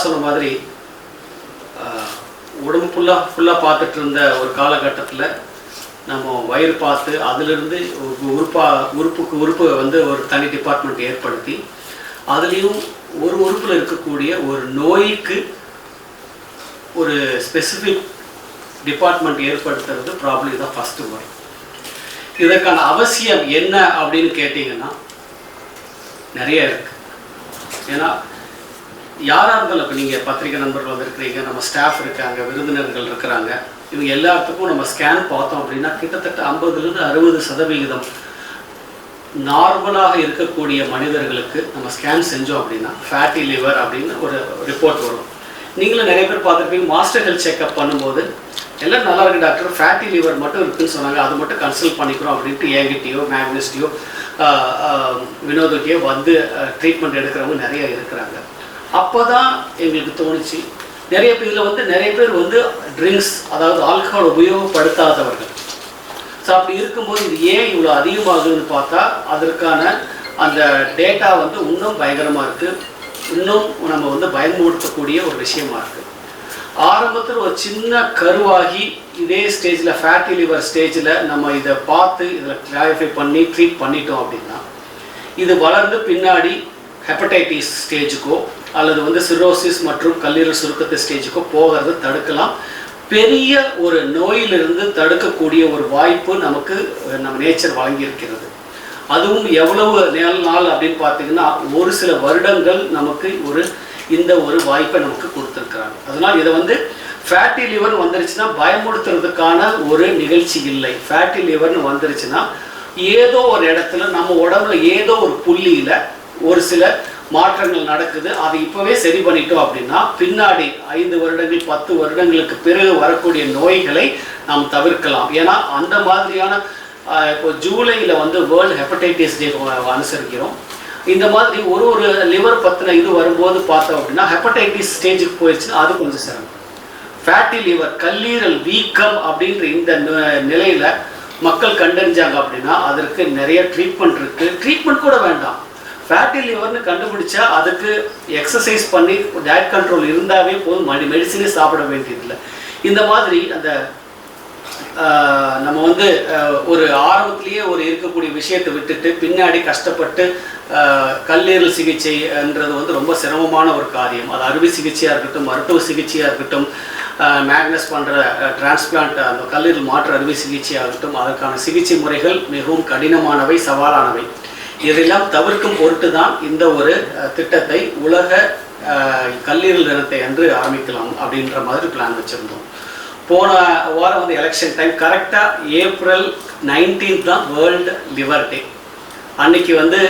சொன்ன மாதிரி உடம்பு ஃபுல்லாக பார்த்துட்டு இருந்த ஒரு காலகட்டத்தில் நம்ம வயிறு பார்த்து அதிலிருந்து உறுப்பு வந்து ஒரு தனி டிபார்ட்மெண்ட் ஏற்படுத்தி அதுலேயும் ஒரு உறுப்பில் இருக்கக்கூடிய ஒரு நோய்க்கு ஒரு ஸ்பெசிஃபிக் டிபார்ட்மெண்ட் ஏற்படுத்துறது ப்ராப்ளம் தான் ஃபஸ்ட்டு வரும். இதற்கான அவசியம் என்ன அப்படின்னு கேட்டிங்கன்னா நிறைய இருக்குது. ஏன்னா யாராக இருந்தாலும் இப்போ நீங்கள் பத்திரிகை நண்பர்கள் வந்திருக்கிறீங்க, நம்ம ஸ்டாஃப் இருக்காங்க, விருந்தினர்கள் இருக்கிறாங்க, இவங்க எல்லாத்துக்கும் நம்ம ஸ்கேன் பார்த்தோம் அப்படின்னா கிட்டத்தட்ட 50-60% நார்மலாக இருக்கக்கூடிய மனிதர்களுக்கு நம்ம ஸ்கேன் செஞ்சோம் அப்படின்னா ஃபேட்டி லிவர் அப்படின்னு ஒரு ரிப்போர்ட் வரும். நீங்களும் நிறைய பேர் பார்த்துருப்பீங்க, மாஸ்டர் ஹெல்த் செக்அப் பண்ணும்போது எல்லாம் நல்லா இருக்குது டாக்டர், ஃபேட்டி லிவர் மட்டும் இருக்குதுன்னு சொன்னாங்க, அது மட்டும் கன்சல்ட் பண்ணிக்கிறோம் அப்படின்ட்டு என்கிட்டயோ மேக்னஸ்டையோ வினோதத்தையோ வந்து ட்ரீட்மெண்ட் எடுக்கிறவங்க நிறைய இருக்கிறாங்க. அப்போ தான் எங்களுக்கு தோணுச்சு, நிறைய பேர் வந்து ட்ரிங்க்ஸ், அதாவது ஆல்கஹால் உபயோகப்படுத்தாதவர்கள். ஸோ அப்படி இருக்கும்போது இது ஏன் இவ்வளோ அதிகமாகுதுன்னு பார்த்தா அதற்கான அந்த டேட்டா வந்து இன்னும் பயங்கரமாக இருக்குது, இன்னும் நம்ம வந்து பயன்படுத்தக்கூடிய ஒரு விஷயமா இருக்குது. ஆரம்பத்தில் ஒரு சின்ன கருவாகி இதே ஸ்டேஜில் ஃபேட்டி லிவர் ஸ்டேஜில் நம்ம இதை பார்த்து இதில் கிளாரிஃபை பண்ணி ட்ரீட் பண்ணிட்டோம் அப்படின்னா இது வளர்ந்து பின்னாடி ஹெப்படைட்டிஸ் ஸ்டேஜுக்கோ அல்லது வந்து சிரோசிஸ் மற்றும் கல்லீரல் சுருக்கத்து ஸ்டேஜுக்கோ போகிறத தடுக்கலாம். பெரிய ஒரு நோயிலிருந்து தடுக்கக்கூடிய ஒரு வாய்ப்பு நமக்கு நம்ம நேச்சர் வழங்கியிருக்கிறது. அதுவும் எவ்வளவு நாள் அப்படின்னு பார்த்தீங்கன்னா ஒரு சில வருடங்கள் நமக்கு இந்த ஒரு வாய்ப்பை நமக்கு கொடுத்துருக்குறாங்க. அதனால் இதை வந்து ஃபேட்டி லிவர் வந்துருச்சுன்னா பயமுறுத்துறதுக்கான ஒரு நிகழ்ச்சி இல்லை. ஃபேட்டி லிவர்னு வந்துருச்சுன்னா ஏதோ ஒரு இடத்துல நம்ம உடம்புல ஏதோ ஒரு புள்ளியில் ஒரு சில மாற்றங்கள் நடக்குது, அதை இப்போவே சரி பண்ணிட்டோம் அப்படின்னா பின்னாடி 5 வருடங்கள் 10 வருடங்களுக்கு பிறகு வரக்கூடிய நோய்களை நாம் தவிர்க்கலாம். ஏன்னா அந்த மாதிரியான இப்போ ஜூலையில் வந்து வேர்ல்டு ஹெப்படைட்டிஸ் டே அனுசரிக்கிறோம். இந்த மாதிரி ஒரு லிவர் பற்றின இது வரும்போது பார்த்தோம் அப்படின்னா ஹெப்படைட்டிஸ் ஸ்டேஜுக்கு போயிடுச்சுன்னா அது கொஞ்சம் சிரமம். ஃபேட்டி லிவர் கல்லீரல் வீக்கம் அப்படின்ற இந்த நிலையில் மக்கள் கண்டறிஞ்சாங்க அப்படின்னா அதற்கு நிறைய ட்ரீட்மெண்ட் இருக்குது. ட்ரீட்மெண்ட் கூட வேண்டாம், ஃபேட்டி லிவர்னு கண்டுபிடிச்சா அதுக்கு எக்ஸசைஸ் பண்ணி டயட் கண்ட்ரோல் இருந்தாவே போதும், மெடிசினே சாப்பிட வேண்டியதில்லை. இந்த மாதிரி அந்த நம்ம வந்து ஒரு ஆரம்பத்திலேயே இருக்கக்கூடிய விஷயத்தை விட்டுட்டு பின்னாடி கஷ்டப்பட்டு கல்லீரல் சிகிச்சைன்றது வந்து ரொம்ப சிரமமான ஒரு காரியம். அது அறுவை சிகிச்சையாக இருக்கட்டும், மருத்துவ சிகிச்சையாக இருக்கட்டும், மேக்னஸ் பண்ணுற டிரான்ஸ்பிளான்ட் அந்த கல்லீரல் மாற்று அறுவை சிகிச்சையாகட்டும், அதற்கான சிகிச்சை முறைகள் மிகவும் கடினமானவை, சவாலானவை. இதெல்லாம் தவிர்க்கும் பொருட்டு தான் இந்த ஒரு திட்டத்தை உலக கல்லீரல் தினத்தை அன்று ஆரம்பிக்கலாம் அப்படின்ற மாதிரி பிளான் வச்சுருந்தோம். போன வாரம் வந்து எலெக்ஷன் டைம் கரெக்டாக ஏப்ரல் 19 தான் வேர்ல்டு லிவர் டே. அன்னைக்கு வந்து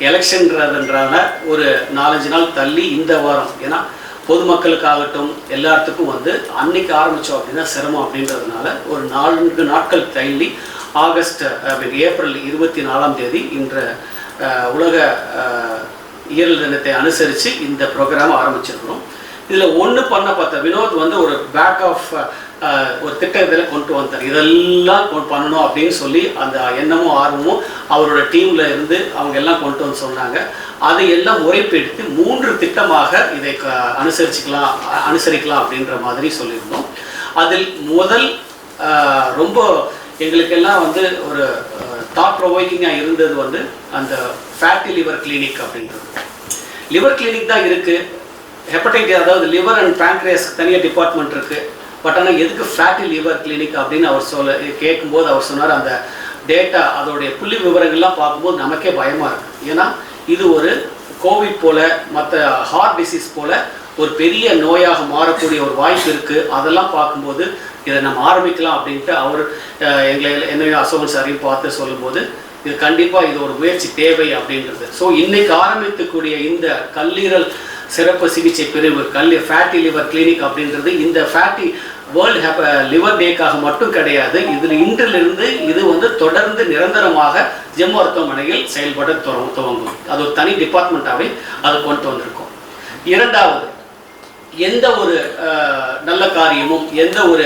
எலெக்ஷன்றதுன்றால ஒரு 4-5 நாள் தள்ளி இந்த வாரம், ஏன்னா பொதுமக்களுக்காகட்டும் எல்லாத்துக்கும் வந்து அன்னைக்கு ஆரம்பித்தோம் அப்படின்னா சிரமம் அப்படின்றதுனால ஒரு 4 நாட்கள் தள்ளி ஏப்ரல் 24ஆம் தேதி இன்ற உலக ஈரல் தினத்தை அனுசரித்து இந்த ப்ரோக்ராம் ஆரம்பிச்சிருக்கிறோம். இதில் ஒன்று பண்ண பார்த்த வினோத் வந்து ஒரு பேக் ஆஃப் ஒரு திட்டத்தில் கொண்டு வந்தார். இதெல்லாம் பண்ணணும் அப்படின்னு சொல்லி அந்த எண்ணமும் ஆர்வமும் அவரோட டீமில் இருந்து அவங்க எல்லாம் கொண்டு வந்து சொன்னாங்க. அதை எல்லாம் முறைப்படுத்தி 3 திட்டமாக இதை அனுசரிக்கலாம் அப்படின்ற மாதிரி சொல்லியிருந்தோம். அதில் முதல் ரொம்ப எங்களுக்கெல்லாம் வந்து ஒரு தாட் ப்ரொவோக்கிங்காக இருந்தது வந்து அந்த ஃபேட்டி லிவர் கிளினிக் அப்படின்றது. லிவர் கிளினிக் தான் இருக்குது, ஹெப்படைட்டிஸ் அதாவது லிவர் அண்ட் பேங்க்ரியாஸ்க்கு தனியாக டிபார்ட்மெண்ட் இருக்குது. பட் ஆனால் எதுக்கு ஃபேட்டி லிவர் கிளினிக் அப்படின்னு அவர் கேட்கும்போது அவர் சொன்னார், அந்த டேட்டா அதோடைய புள்ளி விவரங்கள்லாம் பார்க்கும்போது நமக்கே பயமாக இருக்குது. ஏன்னா இது ஒரு கோவிட் போல் மற்ற ஹார்ட் டிசீஸ் போல் ஒரு பெரிய நோயாக மாறக்கூடிய ஒரு வாய்ப்பு இருக்குது. அதெல்லாம் பார்க்கும்போது இதை நம்ம ஆரம்பிக்கலாம் அப்படின்ட்டு அவர் என்னையும் அசோகன் சாரையும் பார்த்து சொல்லும்போது இது கண்டிப்பாக இது ஒரு முயற்சி தேவை அப்படின்றது. ஸோ இன்றைக்கு ஆரம்பிக்கக்கூடிய இந்த கல்லீரல் சிறப்பு சிகிச்சை பிரிவு ஃபேட்டி லிவர் கிளினிக் அப்படின்றது இந்த ஃபேட்டி வேர்ல்டு லிவர் டேக்காக மட்டும் கிடையாது. இதில் இன்றிலிருந்து இது வந்து தொடர்ந்து நிரந்தரமாக ஜெம் மருத்துவமனையில் செயல்பட துவங்கும். அது ஒரு தனி டிபார்ட்மெண்ட்டாகவே அதை கொண்டு வந்திருக்கோம். இரண்டாவது, எந்த ஒரு நல்ல காரியமும் எந்த ஒரு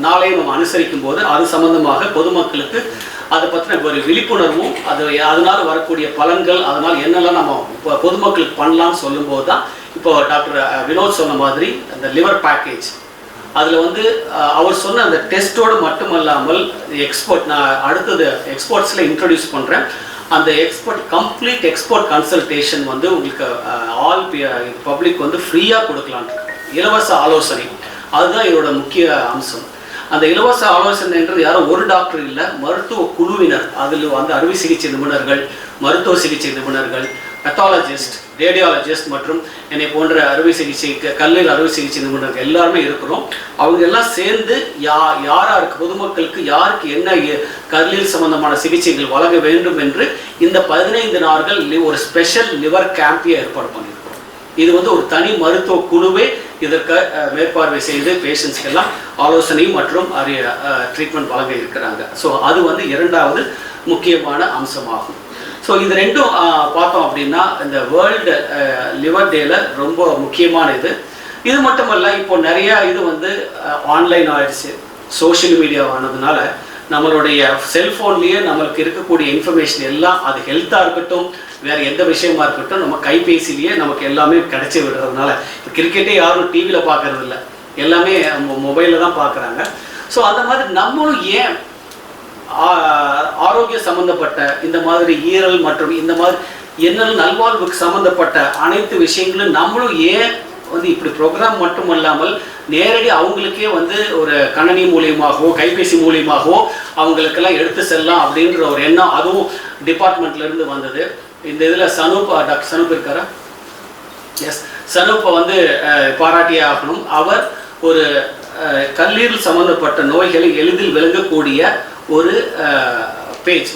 நாளையும் நம்ம அனுசரிக்கும் போது அது சம்பந்தமாக பொதுமக்களுக்கு அதை பற்றின ஒரு விழிப்புணர்வும் அதனால் வரக்கூடிய பலன்கள் அதனால் என்னெல்லாம் நம்ம பொதுமக்களுக்கு பண்ணலாம்னு சொல்லும்போது தான் இப்போ டாக்டர் வினோத் சொன்ன மாதிரி அந்த லிவர் பேக்கேஜ் அதில் வந்து அவர் சொன்ன அந்த டெஸ்ட்டோடு மட்டுமல்லாமல் எக்ஸ்பர்ட், நான் அடுத்தது எக்ஸ்பர்ட்ஸில் இன்ட்ரடியூஸ் பண்ணுறேன். அந்த கம்ப்ளீட் எக்ஸ்பர்ட் கன்சல்டேஷன் வந்து உங்களுக்கு ஆல் பப்ளிக் வந்து ஃப்ரீயாக கொடுக்கலான், இலவச ஆலோசனை. அதுதான் இதோட முக்கிய அம்சம். அந்த இலவச ஆலோசனைன்றது யாரும் ஒரு டாக்டர் இல்லை, மருத்துவ குழுவினர். அதில் வந்து அறுவை சிகிச்சை நிபுணர்கள், மருத்துவ சிகிச்சை நிபுணர்கள், பெத்தாலஜிஸ்ட், ரேடியாலஜிஸ்ட் மற்றும் என்னை போன்ற அறுவை சிகிச்சை கல்லீரல் அறுவை சிகிச்சை நிபுணர்கள் எல்லாருமே இருக்கிறோம். அவங்க எல்லாம் சேர்ந்து யாருக்கு பொதுமக்களுக்கு யாருக்கு என்ன கல்லீரல் சம்பந்தமான சிகிச்சைகள் வழங்க வேண்டும் என்று இந்த 15 நாட்கள் ஒரு ஸ்பெஷல் லிவர் கேம்பை ஏற்பாடு பண்ணியிருக்கிறோம். இது வந்து ஒரு தனி மருத்துவ குழுவே இதற்கு மேற்பார்வை செய்து பேஷண்ட்ஸ்க்கெல்லாம் ஆலோசனை மற்றும் ட்ரீட்மெண்ட் வழங்க இருக்கிறாங்க. ஸோ அது வந்து இரண்டாவது முக்கியமான அம்சமாகும். ஸோ இது ரெண்டும் பார்த்தோம் அப்படின்னா இந்த வேர்ல்டு லிவர் டேல ரொம்ப முக்கியமான இது மட்டுமல்ல, இப்போ நிறையா இது வந்து ஆன்லைன் ஆயிடுச்சு, சோஷியல் மீடியா ஆனதுனால நம்மளுடைய செல்ஃபோன்லேயே நம்மளுக்கு இருக்கக்கூடிய இன்ஃபர்மேஷன் எல்லாம், அது ஹெல்த்தாக இருக்கட்டும் வேறு எந்த விஷயமா இருக்கட்டும், நம்ம கைபேசிலேயே நமக்கு எல்லாமே கிடைச்சி விடுறதுனால இப்போ கிரிக்கெட்டே யாரும் டிவியில் பார்க்கறது இல்லை, எல்லாமே மொபைலில் தான் பார்க்குறாங்க. ஸோ அந்த மாதிரி நம்மளும் ஏன் ஆரோக்கிய சம்பந்தப்பட்ட இந்த மாதிரி ஈரல் மற்றும் இந்த மாதிரி என்ன நல்வாழ்வுக்கு சம்பந்தப்பட்ட அனைத்து விஷயங்களும் நம்மளும் ஏன் வந்து இப்படி ப்ரோக்ராம் மட்டும் இல்லாமல் நேரடி அவங்களுக்கே வந்து ஒரு கணனி மூலியமாகவோ கைபேசி மூலியமாகவோ அவங்களுக்கெல்லாம் எடுத்து செல்லலாம் அப்படின்ற ஒரு எண்ணம் அதுவும் டிபார்ட்மெண்ட்லேருந்து வந்தது. இந்த இதில் சனூப், டாக்டர் சனூப் இருக்காரா? எஸ், சனூப்பை வந்து பாராட்டியே ஆகணும். அவர் ஒரு கல்லீரல் சம்பந்தப்பட்ட நோய்களை எளிதில் விளங்கக்கூடிய ஒரு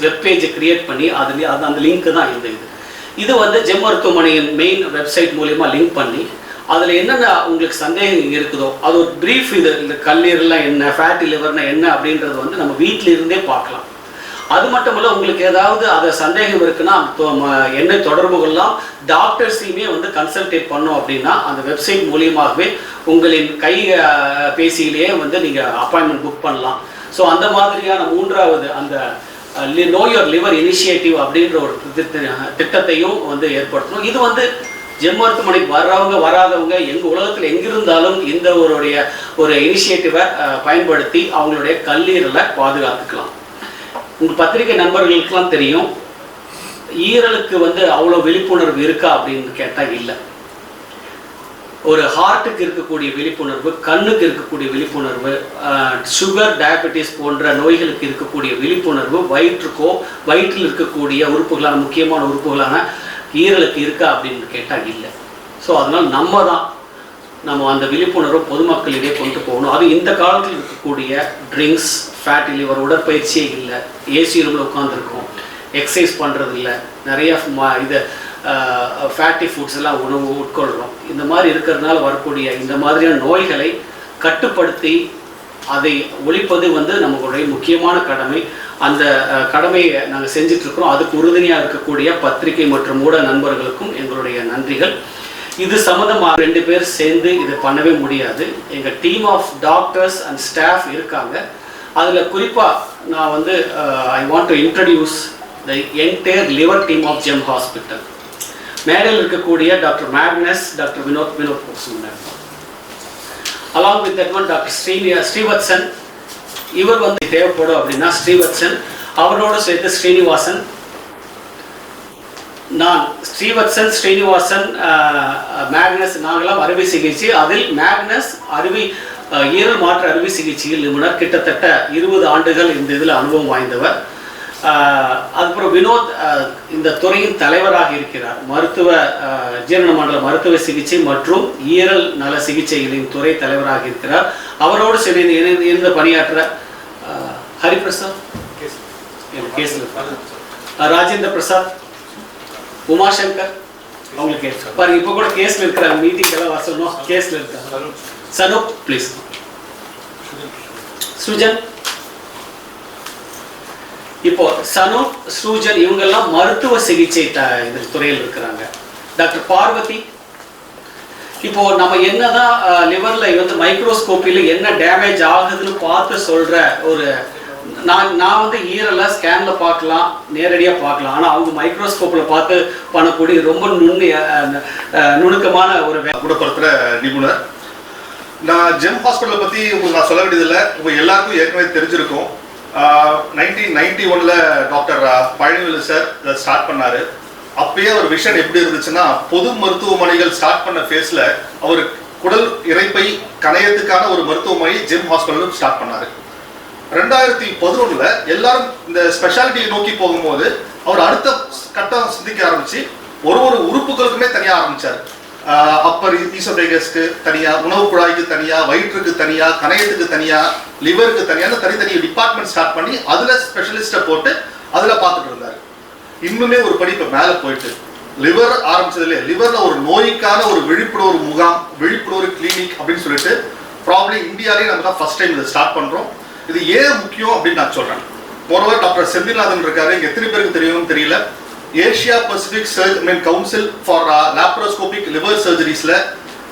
வெப்பேஜை கிரியேட் பண்ணி அது அந்த லிங்க்கு தான் இது வந்து ஜெம் மருத்துவமனையின் மெயின் வெப்சைட் மூலிமா லிங்க் பண்ணி அதில் என்னென்ன உங்களுக்கு சந்தேகம் இருக்குதோ அது ஒரு ப்ரீஃப், இந்த கல்லீரல்லாம் என்ன, ஃபேட்டி லிவர்னா என்ன அப்படின்றது வந்து நம்ம வீட்டில் இருந்தே பார்க்கலாம். அது மட்டும் இல்லை, உங்களுக்கு ஏதாவது அதை சந்தேகம் இருக்குன்னா என்னை தொடர்பு கொள்ளலாம். டாக்டர்ஸையுமே வந்து கன்சல்டேட் பண்ணோம் அப்படின்னா அந்த வெப்சைட் மூலியமாகவே உங்களின் பேசியிலேயே வந்து நீங்கள் அப்பாயின்மெண்ட் புக் பண்ணலாம். ஸோ அந்த மாதிரியான மூன்றாவது அந்த நோ யுவர் லிவர் இனிஷியேட்டிவ் அப்படின்ற ஒரு திட்டத்தையும் வந்து ஏற்படுத்தணும். இது வந்து ஜெம் மருத்துவமனைக்கு வர்றவங்க வராதவங்க எங்கள் உலகத்தில் எங்கிருந்தாலும் இந்த ஒரு இனிஷியேட்டிவை பயன்படுத்தி அவங்களுடைய கல்லீரலை பாதுகாத்துக்கலாம். உங்கள் பத்திரிகை நண்பர்களுக்கெல்லாம் தெரியும், ஈரலுக்கு வந்து அவ்வளோ விழிப்புணர்வு இருக்கா அப்படின்னு கேட்டால் இல்லை. ஒரு ஹார்ட்டுக்கு இருக்கக்கூடிய விழிப்புணர்வு, கண்ணுக்கு இருக்கக்கூடிய விழிப்புணர்வு, சுகர், டயபெட்டிஸ் போன்ற நோய்களுக்கு இருக்கக்கூடிய விழிப்புணர்வு வயிற்றில் இருக்கக்கூடிய உறுப்புகளான முக்கியமான உறுப்புகளான ஈரலுக்கு இருக்கா அப்படின்னு கேட்டால் இல்லை. ஸோ அதனால் நம்ம அந்த விழிப்புணர்வு பொதுமக்களிடையே கொண்டு போகணும். அது இந்த காலத்தில் இருக்கக்கூடிய ட்ரிங்க்ஸ், ஃபேட்டி லிவர், உடற்பயிற்சியே இல்லை, ஏசி ரூமில் உட்காந்துருக்கோம், எக்ஸசைஸ் பண்ணுறது இல்லை, நிறைய ஃபேட்டி ஃபுட்ஸ் எல்லாம் உணவு உட்கொள்கிறோம். இந்த மாதிரி இருக்கிறதுனால வரக்கூடிய இந்த மாதிரியான நோய்களை கட்டுப்படுத்தி அதை ஒழிப்பது வந்து நம்மளுடைய முக்கியமான கடமை. அந்த கடமையை நாங்கள் செஞ்சிட்ருக்கிறோம். அதுக்கு உறுதுணையாக இருக்கக்கூடிய பத்திரிகை மற்றும் ஊடக நண்பர்களுக்கும் எங்களுடைய நன்றிகள். இது சம்மந்தமாக 2 பேர் சேர்ந்து இதை பண்ணவே முடியாது. எங்கள் team of doctors and staff இருக்காங்க. அதில் குறிப்பாக நான் வந்து I want to introduce the entire liver team of Gem hospital. மேடையில் இருக்கக்கூடிய டாக்டர் மேக்னஸ், டாக்டர் வினோத் சொன்னார். Along with that one doctor Srivatsan, இவர் வந்து தேவைப்படும் அப்படின்னா ஸ்ரீவத்சன், அவரோடு சேர்த்து ஸ்ரீனிவாசன், நான் ஸ்ரீவத்சன், ஸ்ரீனிவாசன், மேக்னஸ், நாங்களாம் அறுவை சிகிச்சை. அதில் மேக்னஸ் ஈரல் மாற்று அறுவை சிகிச்சையில் நிபுணர், கிட்டத்தட்ட 20 ஆண்டுகள் இந்த இதில் அனுபவம் வாய்ந்தவர். அதுக்கப்புறம் வினோத் இந்த துறையின் தலைவராக இருக்கிறார். ஜீரண மண்டல மருத்துவ சிகிச்சை மற்றும் ஈரல் நல சிகிச்சைகளின் துறை தலைவராக இருக்கிறார். அவரோடு சேர்ந்து இணைந்து பணியாற்ற ஹரிபிரசாத், ராஜேந்திர பிரசாத், உமாசங்கர், அவங்களுக்கு பாருங்க இப்போ கூட கேஸ்ல இருக்கிற மீட்டிங் எல்லாம் வர சொல்லணும். கேஸ்ல இருக்காங்க. சனூப் ப்ளீஸ். சுஜன், இப்போ சனூப், ஸ்ரூஜன் இவங்கெல்லாம் மருத்துவ சிகிச்சை துறையில் இருக்கிறாங்க. டாக்டர் பார்வதி, இப்போ நம்ம என்னதான் லிவர்ல வந்து மைக்ரோஸ்கோப்பில என்ன டேமேஜ் ஆகுதுன்னு பார்த்து சொல்ற ஒரு நான் வந்து ஈரலை ஸ்கேனில் பார்க்கலாம், நேரடியாக பார்க்கலாம். ஆனால் அவங்க மைக்ரோஸ்கோப்பில் பார்த்து பண்ணக்கூடிய ரொம்ப நுணுக்கமான ஒரு குணப்படுத்துகிற நிபுணர். நான் ஜெம் ஹாஸ்பிட்டலை பற்றி உங்களுக்கு நான் சொல்ல வேண்டியதில்லை, உங்கள் எல்லாருக்கும் ஏற்கனவே தெரிஞ்சிருக்கும். 1991 டாக்டர் பழனிவேலு சார் இதை ஸ்டார்ட் பண்ணார். அப்பயே ஒரு விஷன் எப்படி இருந்துச்சுன்னா, பொது மருத்துவமனைகள் ஸ்டார்ட் பண்ண ஃபேஸில் அவர் குடல் இறைப்பை கணையத்துக்கான ஒரு மருத்துவமனை ஜெம் ஹாஸ்பிட்டலும் ஸ்டார்ட் பண்ணார். 2011 எல்லாரும் இந்த ஸ்பெஷாலிட்டியை நோக்கி போகும்போது அவர் அடுத்த கட்டம் சிந்திக்க ஆரம்பிச்சு ஒரு உறுப்புகளுக்குமே தனியாக ஆரம்பிச்சார். அப்பர் ஈசோபேகஸ்க்கு தனியாக, உணவு குழாய்க்கு தனியாக, வயிற்றுக்கு தனியாக, கணையத்துக்கு தனியாக, லிவருக்கு தனியாக தனித்தனி டிபார்ட்மெண்ட் ஸ்டார்ட் பண்ணி அதில் ஸ்பெஷலிஸ்ட்டை போட்டு அதில் பார்த்துட்டு இருந்தார். இன்னுமே ஒரு படிப்பு மேலே போயிட்டு லிவர் ஆரம்பிச்சதுல லிவர்ல ஒரு நோய்க்கான ஒரு விழிப்புணர்வு முகாம், விழிப்புணர்வு கிளினிக் அப்படின்னு சொல்லிட்டு ப்ராப்ளி இந்தியாவிலே நம்ம தான் ஃபர்ஸ்ட் டைம் இதை ஸ்டார்ட் பண்றோம். இது ஏன் முக்கியம் அப்படின்னு நான் சொல்றேன். மோரோவர் டாக்டர் செந்தில்நாதன் இருக்காரு, எத்தனை பேருக்கு தெரியும்னு தெரியல. Asia Pacific Council for Laparoscopic Liver சர்ஜரிஸ்ல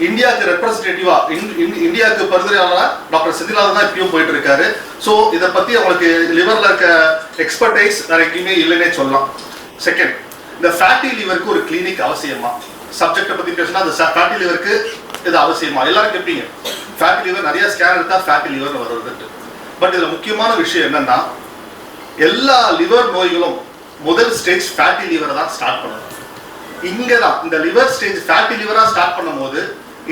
இந்தியாவுக்கு ரெப்ரஸன்டேட்டிவா இந்தியாவுக்கு பரிந்துரையாளரா டாக்டர் செந்தில்நாதன் தான் இப்பயும் போயிட்டு இருக்காரு. ஸோ இதை பத்தி அவங்களுக்கு லிவர்ல இருக்க எக்ஸ்பர்டைஸ் வேற எங்கேயுமே இல்லைன்னே சொல்லலாம். செகண்ட், இந்த ஃபேட்டி லிவருக்கு ஒரு கிளினிக் அவசியமா? சப்ஜெக்டை பத்தி பேசினா அந்த ஃபேட்டி லிவருக்கு இது அவசியமா? எல்லாரும் கேட்பீங்க, ஃபேட்டி லிவர் நிறைய ஸ்கேன் எடுத்தா ஃபேட்டி லிவர்னு வருது. பட் இதுல முக்கியமான விஷயம் என்னன்னா, எல்லா லிவர் நோய்களும் முதல் ஸ்டேஜ் ஃபேட்டி லிவரை தான் ஸ்டார்ட் பண்ணணும். இங்கதான் இந்த லிவர் ஸ்டேஜ் ஃபேட்டி லிவரா ஸ்டார்ட் பண்ணும் போது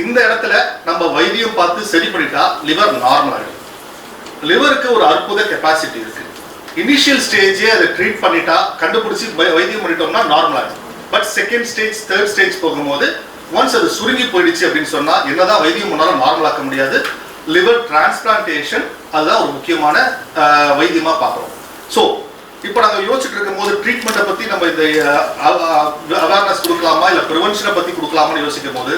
இந்த இடத்துல நம்ம வைத்தியம் பார்த்து சரி பண்ணிட்டா லிவர் நார்மல் ஆகிடும். லிவருக்கு ஒரு அற்புத கெப்பாசிட்டி இருக்கு. இனிஷியல் ஸ்டேஜே அதை ட்ரீட் பண்ணிட்டா, கண்டுபிடிச்சி வைத்தியம் பண்ணிட்டோம்னா நார்மல் ஆகும். But second stage, third stage போகும்போது ஒன்ஸ் அது சுருங்கி போயிடுச்சு அப்படின்னு சொன்னா என்னதான் வைத்தியம் பண்ணாலும் நார்மல் ஆக்க முடியாது. லிவர் டிரான்ஸ்பிளான்டேஷன் அதுதான் ஒரு முக்கியமான வைத்தியமா பார்க்குறோம். ஸோ இப்போ நாங்கள் யோசிச்சுட்டு இருக்கும் போது ட்ரீட்மெண்ட்டை பற்றி நம்ம இந்த அவேர்னஸ் கொடுக்கலாமா இல்லை ப்ரிவென்ஷனை பற்றி கொடுக்கலாமான்னு யோசிக்கும் போது,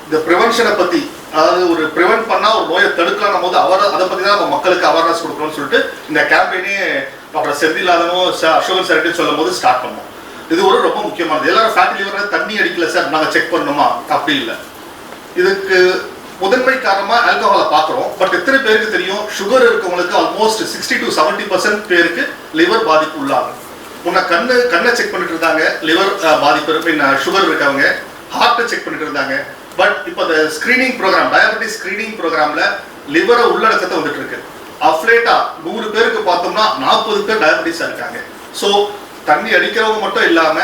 இந்த ப்ரிவென்ஷனை பற்றி, அதாவது ஒரு ப்ரிவென்ட் பண்ணால் ஒரு நோயை தடுக்கலாம் போது அதை பற்றி தான் நம்ம மக்களுக்கு அவேர்னஸ் கொடுக்கணும்னு சொல்லிட்டு இந்த கேம்பெயினே டாக்டர் செந்தில்நாதனும் அசோகன் சார்கிட்ட சொல்லும் போது ஸ்டார்ட் பண்ணோம். இது ஒரு ரொம்ப முக்கியமானது. எல்லாரும் ஃபேட்டி லிவரில் தண்ணி அடிக்கல சார் நாங்கள் செக் பண்ணணுமா? அப்படி இல்லை. இதுக்கு முதன்மை காரணமாக ஆல்கஹாலை பார்க்குறோம். பட் எத்தனை பேருக்கு தெரியும், சுகர் இருக்கவங்களுக்கு ஆல்மோஸ்ட் 60 to 70% பேருக்கு லிவர் பாதிப்பு உள்ளாகும். முன்ன கண்ணை செக் பண்ணிட்டு இருந்தாங்க, லிவர் பாதிப்பு சுகர் இருக்கவங்க ஹார்ட்டை செக் பண்ணிட்டு இருந்தாங்க. பட் இப்போ இந்த ஸ்கிரீனிங் ப்ரோக்ராம், டயபெட்டிஸ் ஸ்கிரீனிங் ப்ரோக்ராம்ல லிவரை உள்ளடக்கத்தை வந்துட்டு இருக்கு. அஃப்லேட்டா 100 பேருக்கு பார்த்தோம்னா 40 பேர் டயபெட்டிஸா இருக்காங்க. ஸோ தண்ணி அடிக்கிறவங்க மட்டும் இல்லாம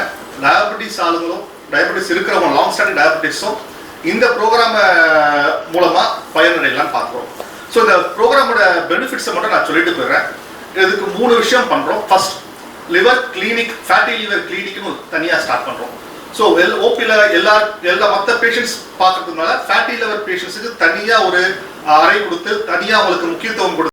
டயபெட்டிஸ் ஆளுங்களும், டயபெட்டிஸ் இருக்கிறவங்க, லாங் ஸ்டாண்டிங் டயபெட்டிஸும் இந்த ப்ரோக்ராம் மூலமா பயனடையலாம் பார்க்குறோம். ஸோ இந்த ப்ரோக்ராமோட பெனிஃபிட்ஸை மட்டும் நான் சொல்லிட்டு போயிடுறேன். இதுக்கு 3 விஷயம் பண்றோம். First, liver clinic, fatty liver கிளினிக்னு தனியாக ஸ்டார்ட் பண்றோம். ஸோ ஓபியில் எல்லா மற்ற பேஷண்ட்ஸ் பார்க்கறதுனால ஃபேட்டி லிவர் பேஷண்ட்ஸுக்கு தனியாக ஒரு அறை கொடுத்து தனியாக அவங்களுக்கு முக்கியத்துவம் கொடுத்து